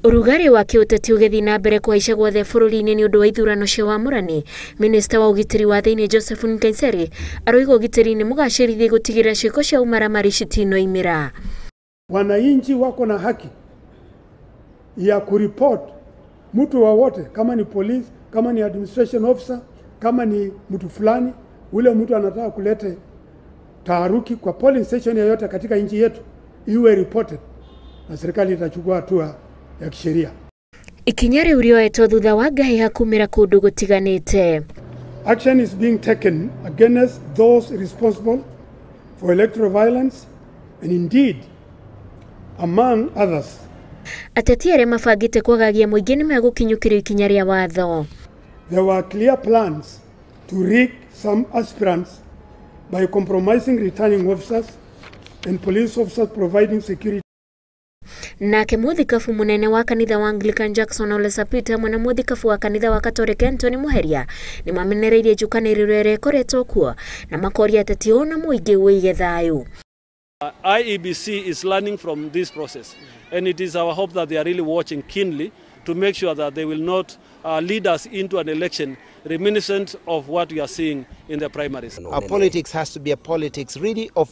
Urugari wa kiuteti ugethi na mbere kuhaica gwothe bururi-ini ni undu wa ithurano cia wamurani. Minista wa ugitiri wa thiini Joseph Nkaiseri aroiga ugitiri ni mugacirithie gutigira ciiko cia umaramari citinoimira. Wananchi wako na haki ya kuripot mtu wowote, kama ni police, kama ni administration officer, kama ni mtu fulani, ule mtu anataka kulete taharuki kwa polling station yoyote katika nchi yetu, iwe reported na serikali itachukua hatua ya kisheria. Ikinya riu rioetwo thutha wa ngahi kumira kundu gutiganite. Action is being taken against those responsible for electoral violence and indeed among others. Ateti aria mabangite kwagagia muingi ni megukinyukirio ikinya ria watho. There were clear plans to rig some aspirants by compromising returning officers and police officers providing security. Nake muthikabu munene wa kanitha wa Anglican Jackson Ole Sapit hamwe na muthikabu wa kanitha wa Catholic Anthony Muheria ni mamenereirie njukaniriro ria ikoretwo kuo na makoria ateti ona muingi wige thayu. IEBC is learning from this process, and it is our hope that they are really watching keenly to make sure that they will not lead us into an election reminiscent of what we are seeing in the primaries. Our politics has to be a politics really of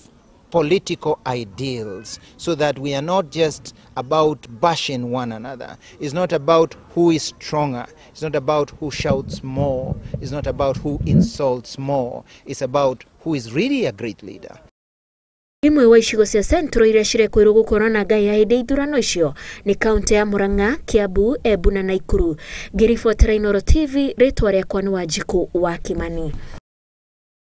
political ideals, so that we are not just about bashing one another. It's not about who is stronger. It's not about who shouts more. It's not about who insults more. It's about who is really a great leader. Imwe wa icigo cia Central iria cirekwirwo gukorwo na ngai ya hindi ithurano icio ni kaunti ya Murang'a, Kiambu, Embu na Naikuru. Ngiribotera Inooro TV, ritwa riakwa ni Wanjiku wa Kimani.